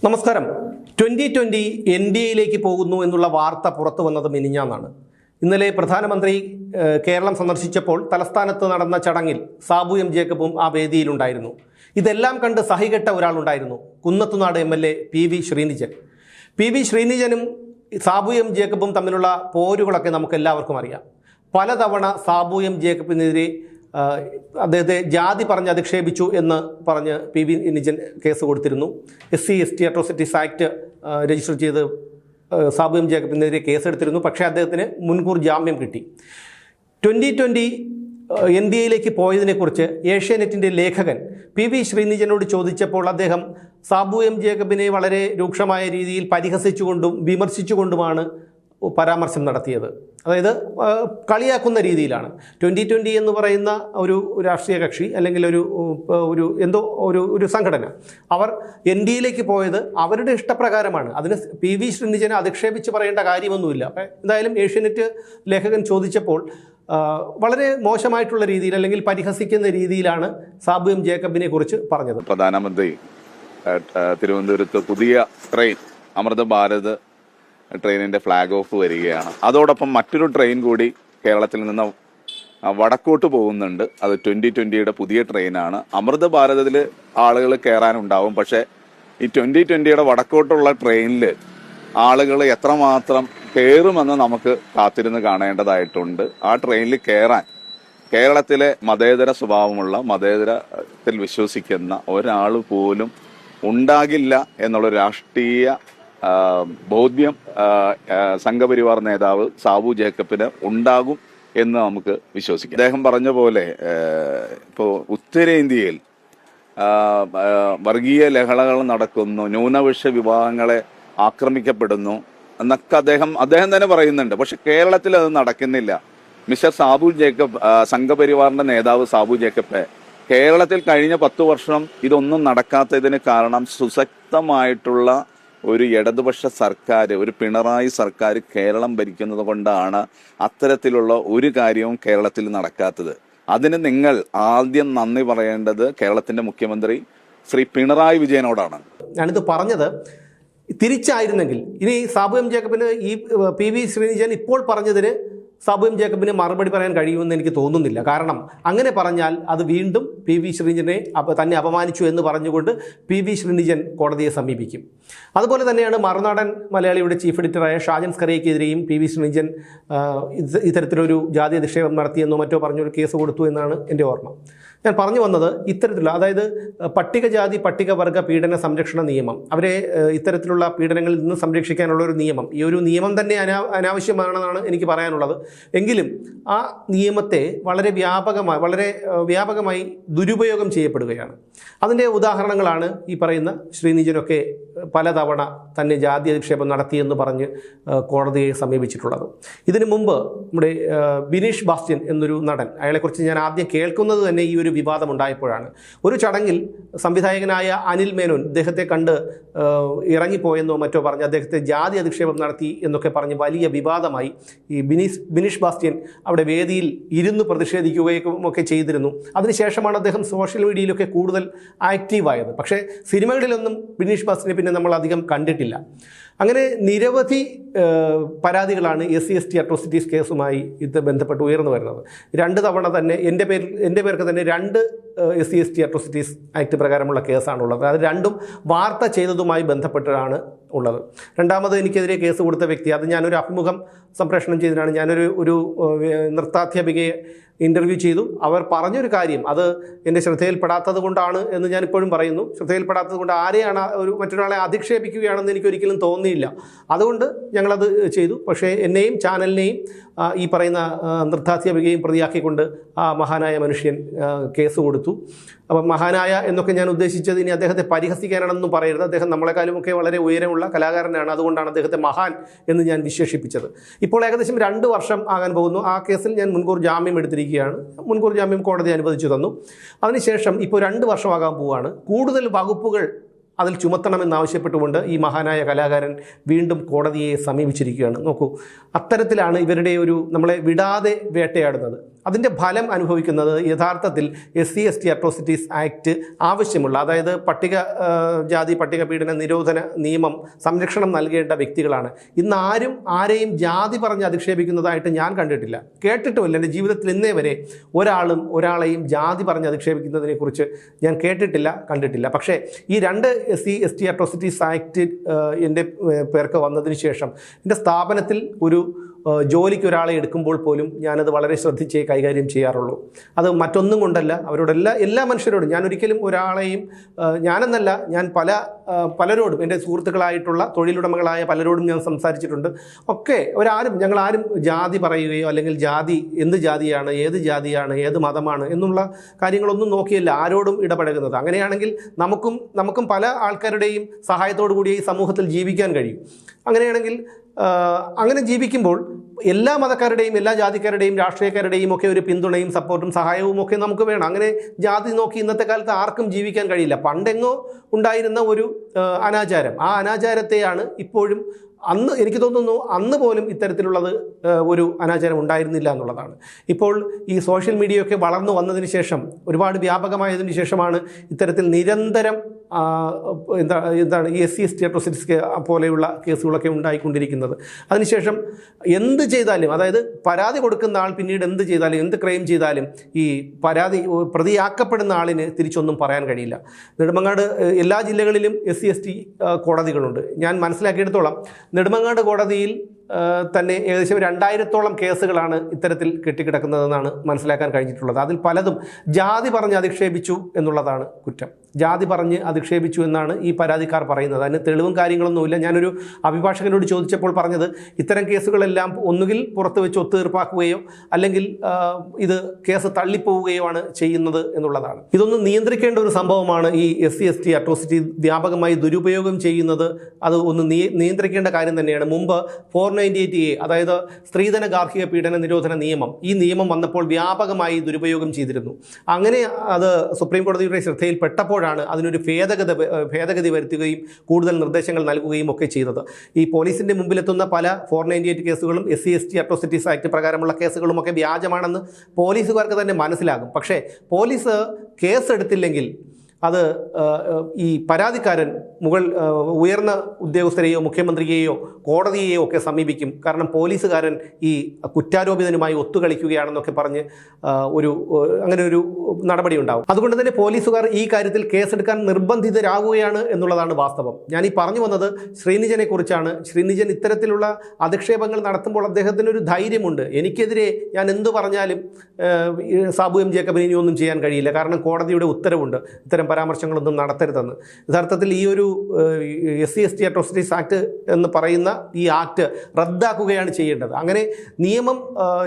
നമസ്കാരം. 2020 NDAയിലേക്ക് പോകുന്നു എന്നുള്ള വാർത്ത പുറത്തു വന്നത് മിനിഞ്ഞാന്നാണ്. ഇന്നലെ പ്രധാനമന്ത്രി കേരളം സന്ദർശിച്ചപ്പോൾ തലസ്ഥാനത്ത് നടന്ന ചടങ്ങിൽ സാബു എം ജേക്കബും ആ വേദിയിലുണ്ടായിരുന്നു. ഇതെല്ലാം കണ്ട് സഹികെട്ട ഒരാളുണ്ടായിരുന്നു, Kunnathunad MLA PV Sreenijan. PV ശ്രീനിജനും സാബു എം ജേക്കബും തമ്മിലുള്ള പോരുകളൊക്കെ നമുക്ക് എല്ലാവർക്കും അറിയാം. പലതവണ സാബു എം ജേക്കബിനെതിരെ അദ്ദേഹത്തെ ജാതി പറഞ്ഞ് അധിക്ഷേപിച്ചു എന്ന് പറഞ്ഞ് PV നിജൻ കേസ് കൊടുത്തിരുന്നു. SC/ST അട്രോസിറ്റീസ് ആക്ട് രജിസ്റ്റർ ചെയ്ത് സാബു എം ജേക്കബിനെതിരെ കേസെടുത്തിരുന്നു. പക്ഷേ അദ്ദേഹത്തിന് മുൻകൂർ ജാമ്യം കിട്ടി. 2020 NDAയിലേക്ക് പോയതിനെക്കുറിച്ച് ഏഷ്യാനെറ്റിൻ്റെ ലേഖകൻ PV ശ്രീനിജനോട് ചോദിച്ചപ്പോൾ അദ്ദേഹം സാബു എം ജേക്കബിനെ വളരെ രൂക്ഷമായ രീതിയിൽ പരിഹസിച്ചുകൊണ്ടും വിമർശിച്ചുകൊണ്ടുമാണ് പരാമർശം നടത്തിയത്. അതായത് കളിയാക്കുന്ന രീതിയിലാണ്. 2020 എന്ന് പറയുന്ന ഒരു രാഷ്ട്രീയ കക്ഷി അല്ലെങ്കിൽ ഒരു എന്തോ ഒരു സംഘടന, അവർ NDAയിലേക്ക് പോയത് അവരുടെ ഇഷ്ടപ്രകാരമാണ്. അതിന് PV ശ്രീനിജനെ അധിക്ഷേപിച്ച് പറയേണ്ട കാര്യമൊന്നുമില്ല. എന്തായാലും ഏഷ്യാനെറ്റ് ലേഖകൻ ചോദിച്ചപ്പോൾ വളരെ മോശമായിട്ടുള്ള രീതിയിൽ അല്ലെങ്കിൽ പരിഹസിക്കുന്ന രീതിയിലാണ് സാബു എം ജേക്കബിനെ കുറിച്ച് പറഞ്ഞത്. പ്രധാനമന്ത്രി തിരുവനന്തപുരത്ത് പുതിയ ട്രെയിൻ അമൃത ഭാരത് ട്രെയിനിന്റെ ഫ്ലാഗ് ഓഫ് വരികയാണ്. അതോടൊപ്പം മറ്റൊരു ട്രെയിൻ കൂടി കേരളത്തിൽ നിന്ന് വടക്കോട്ട് പോകുന്നുണ്ട്. അത് 2020യുടെ പുതിയ ട്രെയിനാണ്. അമൃത ഭാരതത്തിൽ ആളുകൾ കയറാനുണ്ടാവും. പക്ഷേ ഈ 2020യുടെ വടക്കോട്ടുള്ള ട്രെയിനിൽ ആളുകൾ എത്രമാത്രം കയറുമെന്ന് നമുക്ക് കാത്തിരുന്ന് കാണേണ്ടതായിട്ടുണ്ട്. ആ ട്രെയിനിൽ കയറാൻ കേരളത്തിലെ മതേതര സ്വഭാവമുള്ള, മതേതരത്തിൽ വിശ്വസിക്കുന്ന ഒരാൾ പോലും ഉണ്ടാകില്ല എന്നുള്ള രാഷ്ട്രീയ ബോധ്യം സംഘപരിവാർ നേതാവ് സാബു ജേക്കബിന് ഉണ്ടാകും എന്ന് നമുക്ക് വിശ്വസിക്കാം. അദ്ദേഹം പറഞ്ഞ പോലെ ഇപ്പോൾ ഉത്തരേന്ത്യയിൽ വർഗീയ ലഹളകൾ നടക്കുന്നു, ന്യൂനപക്ഷ വിഭാഗങ്ങളെ ആക്രമിക്കപ്പെടുന്നു എന്നൊക്കെ അദ്ദേഹം തന്നെ പറയുന്നുണ്ട്. പക്ഷെ കേരളത്തിൽ അത് നടക്കുന്നില്ല. മിസ്റ്റർ സാബു ജേക്കബ്, സംഘപരിവാറിന്റെ നേതാവ് സാബു ജേക്കബ്, കേരളത്തിൽ കഴിഞ്ഞ 10 വർഷം ഇതൊന്നും നടക്കാത്തതിന് കാരണം സുശക്തമായിട്ടുള്ള ഒരു ഇടതുപക്ഷ സർക്കാർ, ഒരു പിണറായി സർക്കാർ കേരളം ഭരിക്കുന്നത് കൊണ്ടാണ് അത്തരത്തിലുള്ള ഒരു കാര്യവും കേരളത്തിൽ നടക്കാത്തത്. അതിന് നിങ്ങൾ ആദ്യം നന്ദി പറയേണ്ടത് കേരളത്തിന്റെ മുഖ്യമന്ത്രി ശ്രീ പിണറായി വിജയനോടാണ്. ഞാനിത് പറഞ്ഞത് തിരിച്ചായിരുന്നെങ്കിൽ ഇനി സാബു എം ജേക്കബിന് ഈ PV ശ്രീനിജൻ ഇപ്പോൾ പറഞ്ഞതിന് സാബു എം ജേക്കബിന് മറുപടി പറയാൻ കഴിയുമെന്ന് എനിക്ക് തോന്നുന്നില്ല. കാരണം അങ്ങനെ പറഞ്ഞാൽ അത് വീണ്ടും PV ശ്രീനിജനെ തന്നെ അപമാനിച്ചു എന്ന് പറഞ്ഞുകൊണ്ട് PV ശ്രീനിജൻ കോടതിയെ സമീപിക്കും. അതുപോലെ തന്നെയാണ് മറുനാടൻ മലയാളിയുടെ ചീഫ് എഡിറ്ററായ ഷാജൻ സ്കറിയക്കെതിരെയും PV ശ്രീനിജൻ ഇത്തരത്തിലൊരു ജാതി അധിക്ഷേപം നടത്തിയെന്നോ മറ്റോ പറഞ്ഞൊരു കേസ് കൊടുത്തു എന്നാണ് എൻ്റെ ഓർമ്മ. ഞാൻ പറഞ്ഞു വന്നത് ഇത്തരത്തിലുള്ള, അതായത് പട്ടികജാതി പട്ടികവർഗ പീഡന സംരക്ഷണ നിയമം, അവരെ ഇത്തരത്തിലുള്ള പീഡനങ്ങളിൽ നിന്ന് സംരക്ഷിക്കാനുള്ള ഒരു നിയമം, ഈ ഒരു നിയമം തന്നെ അനാവശ്യമാണെന്നാണ് എനിക്ക് പറയാനുള്ളത്. എങ്കിലും ആ നിയമത്തെ വളരെ വ്യാപകമായി ദുരുപയോഗം ചെയ്യപ്പെടുകയാണ്. അതിൻ്റെ ഉദാഹരണങ്ങളാണ് ഈ പറയുന്ന ശ്രീനിജനൊക്കെ പലതവണ തന്നെ ജാതി അധിക്ഷേപം നടത്തിയെന്ന് പറഞ്ഞ് കോടതിയെ സമീപിച്ചിട്ടുള്ളത്. ഇതിനു മുമ്പ് നമ്മുടെ ബിനീഷ് ബാസ്റ്റ്യൻ എന്നൊരു നടൻ, അയാളെക്കുറിച്ച് ഞാൻ ആദ്യം കേൾക്കുന്നത് തന്നെ ഈ ഒരു വിവാദം ഉണ്ടായപ്പോഴാണ്. ഒരു ചടങ്ങിൽ സംവിധായകനായ അനിൽ മേനോൻ ഇദ്ദേഹത്തെ കണ്ട് ഇറങ്ങിപ്പോയെന്നോ മറ്റോ പറഞ്ഞ് അദ്ദേഹത്തെ ജാതി അധിക്ഷേപം നടത്തി എന്നൊക്കെ പറഞ്ഞ് വലിയ വിവാദമായി. ഈ ബിനീഷ് ബാസ്റ്റ്യൻ അവിടെ വേദിയിൽ ഇരുന്ന് പ്രതിഷേധിക്കുകയും ഒക്കെ ചെയ്തിരുന്നു. അതിനുശേഷമാണ് അദ്ദേഹം സോഷ്യൽ മീഡിയയിലൊക്കെ കൂടുതൽ ആക്റ്റീവായത്. പക്ഷേ സിനിമകളിലൊന്നും ബിനീഷ് ബാസ്റ്റ്യനെ പിന്നെ നമ്മൾ അധികം കണ്ടിട്ടില്ല. അങ്ങനെ നിരവധി പരാതികളാണ് SC/ST അട്രോസിറ്റീസ് കേസുമായി ഇത് ബന്ധപ്പെട്ട് ഉയർന്നു വരുന്നത്. 2 തവണ തന്നെ എൻ്റെ പേർക്ക് തന്നെ 2 SC/ST അട്രോസിറ്റീസ് ആക്ട് പ്രകാരമുള്ള കേസാണുള്ളത്. അത് രണ്ടും വാർത്ത ചെയ്തതുമായി ബന്ധപ്പെട്ടാണ് ഉള്ളത്. രണ്ടാമത് എനിക്കെതിരെ കേസ് കൊടുത്ത വ്യക്തി, അത് ഞാനൊരു അഭിമുഖം സംപ്രേഷണം ചെയ്തതിനാണ്. ഞാനൊരു നൃത്താധ്യാപികയെ ഇൻ്റർവ്യൂ ചെയ്തു. അവർ പറഞ്ഞൊരു കാര്യം അത് എൻ്റെ ശ്രദ്ധയിൽപ്പെടാത്തത് കൊണ്ടാണ് എന്ന് ഞാനിപ്പോഴും പറയുന്നു. ശ്രദ്ധയിൽപ്പെടാത്തത് കൊണ്ട് ആരെയാണ് മറ്റൊരാളെ അധിക്ഷേപിക്കുകയാണെന്ന് എനിക്കൊരിക്കലും തോന്നിയില്ല. അതുകൊണ്ട് ഞങ്ങളത് ചെയ്തു. പക്ഷേ എന്നെയും ചാനലിനെയും ഈ പറയുന്ന നൃത്താധ്യാപികയും പ്രതിയാക്കിക്കൊണ്ട് ആ മഹാനായ മനുഷ്യൻ കേസ് കൊടുത്തു. അപ്പം മഹാനായ എന്നൊക്കെ ഞാൻ ഉദ്ദേശിച്ചത് ഇനി അദ്ദേഹത്തെ പരിഹസിക്കാനാണെന്നും പറയരുത്. അദ്ദേഹം നമ്മളെക്കാളുമൊക്കെ വളരെ ഉയരമുള്ള കലാകാരനാണ്. അതുകൊണ്ടാണ് അദ്ദേഹത്തെ മഹാൻ എന്ന് ഞാൻ വിശേഷിപ്പിച്ചത്. ഇപ്പോൾ ഏകദേശം 2 വർഷം ആകാൻ പോകുന്നു. ആ കേസിൽ ഞാൻ മുൻകൂർ ജാമ്യം എടുത്തിരിക്കുകയാണ്. മുൻകൂർ ജാമ്യം കോടതി അനുവദിച്ചു തന്നു. അതിനുശേഷം ഇപ്പോൾ 2 വർഷമാകാൻ പോവുകയാണ്. കൂടുതൽ വകുപ്പുകൾ അതിൽ ചുമത്തണമെന്നാവശ്യപ്പെട്ടുകൊണ്ട് ഈ മഹാനായ കലാകാരൻ വീണ്ടും കോടതിയെ സമീപിച്ചിരിക്കുകയാണ്. നോക്കൂ, അത്തരത്തിലാണ് ഇവരുടെ നമ്മളെ വിടാതെ വേട്ടയാടുന്നത്. അതിൻ്റെ ഫലം അനുഭവിക്കുന്നത് യഥാർത്ഥത്തിൽ SC/ST അട്രോസിറ്റീസ് ആക്ട് ആവശ്യമുള്ള, അതായത് ജാതി പട്ടികപീഡന നിരോധന നിയമം സംരക്ഷണം നൽകേണ്ട വ്യക്തികളാണ്. ഇന്ന് ആരെയും ജാതി പറഞ്ഞ് അധിക്ഷേപിക്കുന്നതായിട്ട് ഞാൻ കണ്ടിട്ടില്ല, കേട്ടിട്ടുമില്ല. എൻ്റെ ജീവിതത്തിൽ ഇന്നേ വരെ ഒരാളെയും ജാതി പറഞ്ഞ് അധിക്ഷേപിക്കുന്നതിനെക്കുറിച്ച് ഞാൻ കേട്ടിട്ടില്ല, കണ്ടിട്ടില്ല. പക്ഷേ ഈ 2 SC/ST അട്രോസിറ്റീസ് ആക്ട് എൻ്റെ പേർക്ക് വന്നതിന് ശേഷം എൻ്റെ സ്ഥാപനത്തിൽ ജോലിക്ക് ഒരാളെ എടുക്കുമ്പോൾ പോലും ഞാനത് വളരെ ശ്രദ്ധിച്ചേ കൈകാര്യം ചെയ്യാറുള്ളൂ. അത് മറ്റൊന്നും കൊണ്ടല്ല, എല്ലാ മനുഷ്യരോടും ഞാൻ ഒരിക്കലും ഒരാളെയും ഞാനെന്നല്ല, ഞാൻ പലരോടും എൻ്റെ സുഹൃത്തുക്കളായിട്ടുള്ള തൊഴിലുടമകളായ പലരോടും ഞാൻ സംസാരിച്ചിട്ടുണ്ട്. ഒക്കെ ഞങ്ങളാരും ജാതി പറയുകയോ അല്ലെങ്കിൽ എന്ത് ജാതിയാണ്, ഏത് ജാതിയാണ്, ഏത് മതമാണ് എന്നുള്ള കാര്യങ്ങളൊന്നും നോക്കിയല്ല ആരോടും ഇടപഴകുന്നത്. അങ്ങനെയാണെങ്കിൽ നമുക്കും പല ആൾക്കാരുടെയും സഹായത്തോടു കൂടി ഈ സമൂഹത്തിൽ ജീവിക്കാൻ കഴിയും. അങ്ങനെയാണെങ്കിൽ അങ്ങനെ ജീവിക്കുമ്പോൾ എല്ലാ മതക്കാരുടെയും എല്ലാ ജാതിക്കാരുടെയും രാഷ്ട്രീയക്കാരുടെയും ഒക്കെ ഒരു പിന്തുണയും സപ്പോർട്ടും സഹായവും ഒക്കെ നമുക്ക് വേണം. അങ്ങനെ ജാതി നോക്കി ഇന്നത്തെ കാലത്ത് ആർക്കും ജീവിക്കാൻ കഴിയില്ല. പണ്ടെങ്ങോ ഉണ്ടായിരുന്ന ഒരു അനാചാരം, ആ അനാചാരത്തെയാണ് ഇപ്പോഴും എനിക്ക് തോന്നുന്നു അന്ന് പോലും ഇത്തരത്തിലുള്ളത് ഒരു അനാചാരം ഉണ്ടായിരുന്നില്ല എന്നുള്ളതാണ്. ഇപ്പോൾ ഈ സോഷ്യൽ മീഡിയയൊക്കെ വളർന്നു വന്നതിന് ശേഷം, ഒരുപാട് വ്യാപകമായതിന് ശേഷമാണ് ഇത്തരത്തിൽ നിരന്തരം എന്താണ് ഈ SC/ST അട്രോസിറ്റീസ് പോലെയുള്ള കേസുകളൊക്കെ ഉണ്ടായിക്കൊണ്ടിരിക്കുന്നത്. അതിനുശേഷം എന്ത് ചെയ്താലും, അതായത് പരാതി കൊടുക്കുന്ന ആൾ പിന്നീട് എന്ത് ചെയ്താലും, എന്ത് ക്രൈം ചെയ്താലും ഈ പ്രതിയാക്കപ്പെടുന്ന ആളിന് തിരിച്ചൊന്നും പറയാൻ കഴിയില്ല. നെടുമങ്ങാട് എല്ലാ ജില്ലകളിലും SC/ST കോടതികളുണ്ട്. ഞാൻ മനസ്സിലാക്കിയെടുത്തോളം നെടുമങ്ങാട് കോടതിയിൽ തന്നെ ഏകദേശം 2000-ഓളം കേസുകളാണ് ഇത്തരത്തിൽ കെട്ടിക്കിടക്കുന്നതെന്നാണ് മനസ്സിലാക്കാൻ കഴിഞ്ഞിട്ടുള്ളത്. അതിൽ പലതും ജാതി പറഞ്ഞ് അധിക്ഷേപിച്ചു എന്നുള്ളതാണ് കുറ്റം. ജാതി പറഞ്ഞ് അധിക്ഷേപിച്ചു എന്നാണ് ഈ പരാതിക്കാർ പറയുന്നത്. അതിന് തെളിവും കാര്യങ്ങളൊന്നുമില്ല. ഞാനൊരു അഭിഭാഷകനോട് ചോദിച്ചപ്പോൾ പറഞ്ഞത് ഇത്തരം കേസുകളെല്ലാം ഒന്നുകിൽ പുറത്ത് വെച്ച് ഒത്തുതീർപ്പാക്കുകയോ അല്ലെങ്കിൽ ഇത് കേസ് തള്ളിപ്പോവുകയോ ആണ് ചെയ്യുന്നത് എന്നുള്ളതാണ്. ഇതൊന്നും നിയന്ത്രിക്കേണ്ട ഒരു സംഭവമാണ്. ഈ SC/ST അട്രോസിറ്റി വ്യാപകമായി ദുരുപയോഗം ചെയ്യുന്നത് അത് ഒന്ന് നിയന്ത്രിക്കേണ്ട കാര്യം തന്നെയാണ്. മുമ്പ് 498A, അതായത് സ്ത്രീധന ഗാർഹിക പീഡന നിരോധന നിയമം, ഈ നിയമം വന്നപ്പോൾ വ്യാപകമായി ദുരുപയോഗം ചെയ്തിരുന്നു. അങ്ങനെ അത് സുപ്രീം കോടതിയുടെ ശ്രദ്ധയിൽപ്പെട്ടപ്പോഴാണ് അതിനൊരു ഭേദഗതി വരുത്തുകയും കൂടുതൽ നിർദ്ദേശങ്ങൾ നൽകുകയും ഒക്കെ ചെയ്തത്. ഈ പോലീസിൻ്റെ മുമ്പിലെത്തുന്ന പല 498 കേസുകളും SC/ST അട്രോസിറ്റീസ് ആക്ട് പ്രകാരമുള്ള കേസുകളുമൊക്കെ വ്യാജമാണെന്ന് പോലീസുകാർക്ക് തന്നെ മനസ്സിലാകും. പക്ഷേ പോലീസ് കേസെടുത്തില്ലെങ്കിൽ അത് ഈ പരാതിക്കാരൻ ഉയർന്ന ഉദ്യോഗസ്ഥരെയോ മുഖ്യമന്ത്രിയെയോ കോടതിയെയോ ഒക്കെ സമീപിക്കും. കാരണം പോലീസുകാരൻ ഈ കുറ്റാരോപിതനുമായി ഒത്തുകളിക്കുകയാണെന്നൊക്കെ പറഞ്ഞ് അങ്ങനെ ഒരു നടപടി ഉണ്ടാവും. അതുകൊണ്ട് തന്നെ പോലീസുകാർ ഈ കാര്യത്തിൽ കേസെടുക്കാൻ നിർബന്ധിതരാകുകയാണ് എന്നുള്ളതാണ് വാസ്തവം. ഞാൻ ഈ പറഞ്ഞു വന്നത് ശ്രീനിജനെ കുറിച്ചാണ്. ശ്രീനിജൻ ഇത്തരത്തിലുള്ള അധിക്ഷേപങ്ങൾ നടത്തുമ്പോൾ അദ്ദേഹത്തിനൊരു ധൈര്യമുണ്ട്. എനിക്കെതിരെ ഞാൻ എന്തു പറഞ്ഞാലും സാബു എം ജേക്കബിന് ഇനിയൊന്നും ചെയ്യാൻ കഴിയില്ല, കാരണം കോടതിയുടെ ഉത്തരവുണ്ട് ഇത്തരം പരാമർശങ്ങളൊന്നും നടത്തരുതെന്ന്. യഥാർത്ഥത്തിൽ ഈ ഒരു SC/ST അട്രോസിറ്റീസ് ആക്ട് എന്ന് പറയുന്ന ഈ ആക്ട് റദ്ദാക്കുകയാണ് ചെയ്യേണ്ടത്. അങ്ങനെ നിയമം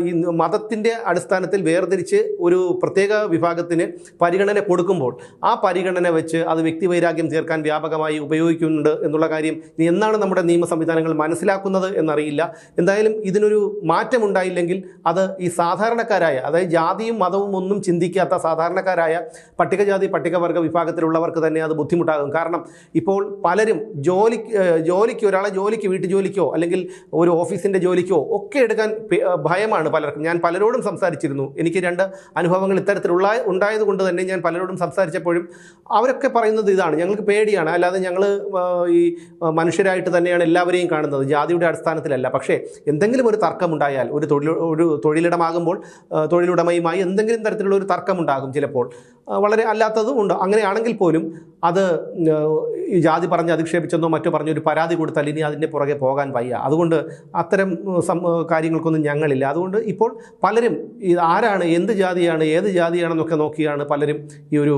ഈ മതത്തിൻ്റെ അടിസ്ഥാനത്തിൽ വേർതിരിച്ച് ഒരു പ്രത്യേക വിഭാഗത്തിന് പരിഗണന കൊടുക്കുമ്പോൾ ആ പരിഗണന വെച്ച് അത് വ്യക്തിവൈരാഗ്യം തീർക്കാൻ വ്യാപകമായി ഉപയോഗിക്കുന്നുണ്ട് എന്നുള്ള കാര്യം ഇനി എന്നാണ് നമ്മുടെ നിയമ സംവിധാനങ്ങൾ മനസ്സിലാക്കുന്നത് എന്നറിയില്ല. എന്തായാലും ഇതിനൊരു മാറ്റമുണ്ടായില്ലെങ്കിൽ അത് ഈ സാധാരണക്കാരായ, അതായത് ജാതിയും മതവും ഒന്നും ചിന്തിക്കാത്ത സാധാരണക്കാരായ പട്ടികജാതി പട്ടികവർഗ വിഭാഗത്തിലുള്ളവർക്ക് തന്നെ അത് ബുദ്ധിമുട്ടാകും. കാരണം ഇപ്പോൾ പലരും ഒരാളെ ജോലിക്ക് വീട്ടുജോലിക്കോ അല്ലെങ്കിൽ ഒരു ഓഫീസിൻ്റെ ജോലിക്കോ ഒക്കെ എടുക്കാൻ ഭയമാണ് പലർക്കും. ഞാൻ പലരോടും സംസാരിച്ചിരുന്നു. എനിക്ക് 2 അനുഭവങ്ങൾ ഉണ്ടായത് കൊണ്ട് തന്നെ ഞാൻ പലരോടും സംസാരിച്ചപ്പോഴും അവരൊക്കെ പറയുന്നത് ഇതാണ്: ഞങ്ങൾക്ക് പേടിയാണ്, അല്ലാതെ ഞങ്ങൾ ഈ മനുഷ്യരായിട്ട് തന്നെയാണ് എല്ലാവരെയും കാണുന്നത്, ജാതിയുടെ അടിസ്ഥാനത്തിലല്ല. പക്ഷേ എന്തെങ്കിലും ഒരു തർക്കമുണ്ടായാൽ, ഒരു തൊഴിലിടമാകുമ്പോൾ തൊഴിലുടമയുമായി എന്തെങ്കിലും തരത്തിലുള്ള ഒരു തർക്കമുണ്ടാകും, ചിലപ്പോൾ വളരെ അല്ലാത്തതും ഉണ്ട്. അങ്ങനെയാണെങ്കിൽ പോലും അത് ഈ ജാതി പറഞ്ഞ് അധിക്ഷേപിച്ചെന്നോ മറ്റോ പറഞ്ഞൊരു പരാതി കൊടുത്താൽ ഇനി അതിൻ്റെ പുറകെ പോകാൻ വയ്യ. അതുകൊണ്ട് അത്തരം കാര്യങ്ങൾക്കൊന്നും ഞങ്ങളില്ല. അതുകൊണ്ട് ഇപ്പോൾ പലരും ആരാണ്, എന്ത് ജാതിയാണ്, ഏത് ജാതിയാണെന്നൊക്കെ നോക്കിയാണ് പലരും ഈ ഒരു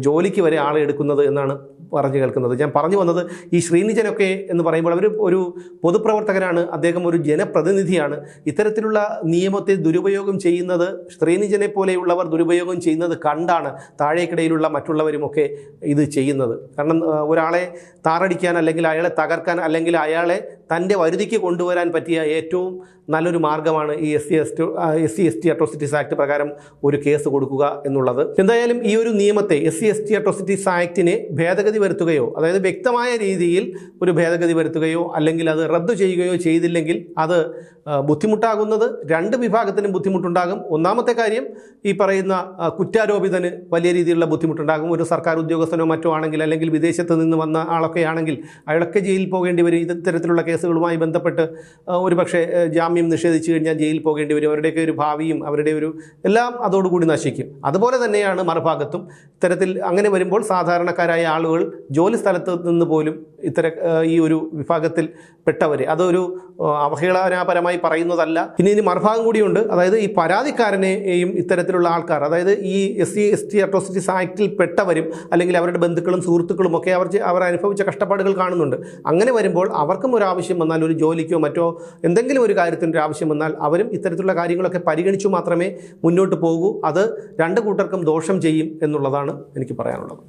ജോലിക്ക് വരെ ആളെ എടുക്കുന്നത് എന്നാണ് പറഞ്ഞു കേൾക്കുന്നത്. ഞാൻ പറഞ്ഞു വന്നത് ഈ ശ്രീനിജനൊക്കെ എന്ന് പറയുമ്പോൾ അവർ ഒരു പൊതുപ്രവർത്തകനാണ്, അദ്ദേഹം ഒരു ജനപ്രതിനിധിയാണ്. ഇത്തരത്തിലുള്ള നിയമത്തെ ദുരുപയോഗം ചെയ്യുന്നത്, ശ്രീനിജനെ പോലെയുള്ളവർ ദുരുപയോഗം ചെയ്യുന്നത് കണ്ടാണ് താഴേക്കിടയിലുള്ള മറ്റുള്ളവരുമൊക്കെ ഇത് ചെയ്യുന്നത്. കാരണം ഒരാളെ താറടിക്കാൻ അല്ലെങ്കിൽ അയാളെ തകർക്കാൻ അല്ലെങ്കിൽ അയാളെ തൻ്റെ വരുതിക്ക് കൊണ്ടുവരാൻ പറ്റിയ ഏറ്റവും നല്ലൊരു മാർഗ്ഗമാണ് ഈ SC/ST അട്രോസിറ്റീസ് ആക്ട് പ്രകാരം ഒരു കേസ് കൊടുക്കുക എന്നുള്ളത്. എന്തായാലും ഈ ഒരു നിയമത്തെ SC/ST അട്രോസിറ്റീസ് ആക്ടിനെ ഭേദഗതി ഭേദഗതി വരുത്തുകയോ, അതായത് വ്യക്തമായ രീതിയിൽ ഒരു ഭേദഗതി വരുത്തുകയോ അല്ലെങ്കിൽ അത് റദ്ദു ചെയ്യുകയോ ചെയ്തില്ലെങ്കിൽ അത് ബുദ്ധിമുട്ടാകുന്നത് രണ്ട് വിഭാഗത്തിനും ബുദ്ധിമുട്ടുണ്ടാകും. ഒന്നാമത്തെ കാര്യം, ഈ പറയുന്ന കുറ്റാരോപിതന് വലിയ രീതിയിലുള്ള ബുദ്ധിമുട്ടുണ്ടാകും. ഒരു സർക്കാർ ഉദ്യോഗസ്ഥനോ മറ്റോ ആണെങ്കിൽ, അല്ലെങ്കിൽ വിദേശത്ത് നിന്ന് വന്ന ആളൊക്കെ ആണെങ്കിൽ അയാളൊക്കെ ജയിലിൽ പോകേണ്ടി വരും. ഇത്തരത്തിലുള്ള കേസുകളുമായി ബന്ധപ്പെട്ട് ഒരുപക്ഷെ ജാമ്യം നിഷേധിച്ചു കഴിഞ്ഞാൽ ജയിലിൽ പോകേണ്ടി വരും. അവരുടെയൊക്കെ ഒരു ഭാവിയും അവരുടെ ഒരു എല്ലാം അതോടുകൂടി നശിക്കും. അതുപോലെ തന്നെയാണ് മറുഭാഗത്തും. ഇത്തരത്തിൽ അങ്ങനെ വരുമ്പോൾ സാധാരണക്കാരായ ആളുകൾ ജോലി സ്ഥലത്ത് നിന്ന് പോലും ഈ ഒരു വിഭാഗത്തിൽ പെട്ടവർ, അതൊരു അവഹേളനപരമായി പറയുന്നതല്ല. ഇനി മറുഭാഗം കൂടിയുണ്ട്. അതായത് ഈ പരാതിക്കാരനെയും ഇത്തരത്തിലുള്ള ആൾക്കാർ, അതായത് ഈ SC/ST അട്രോസിറ്റീസ് ആക്റ്റിൽ പെട്ടവരും അല്ലെങ്കിൽ അവരുടെ ബന്ധുക്കളും സുഹൃത്തുക്കളും ഒക്കെ അവർ അനുഭവിച്ച കഷ്ടപ്പാടുകൾ കാണുന്നുണ്ട്. അങ്ങനെ വരുമ്പോൾ അവർക്കും ഒരു ആവശ്യം വന്നാൽ, ഒരു ജോലിക്കോ മറ്റോ എന്തെങ്കിലും ഒരു കാര്യത്തിൻ്റെ ഒരു ആവശ്യം വന്നാൽ അവരും ഇത്തരത്തിലുള്ള കാര്യങ്ങളൊക്കെ പരിഗണിച്ചു മാത്രമേ മുന്നോട്ട് പോകൂ. അത് രണ്ട് കൂട്ടർക്കും ദോഷം ചെയ്യും എന്നുള്ളതാണ് എനിക്ക് പറയാനുള്ളത്.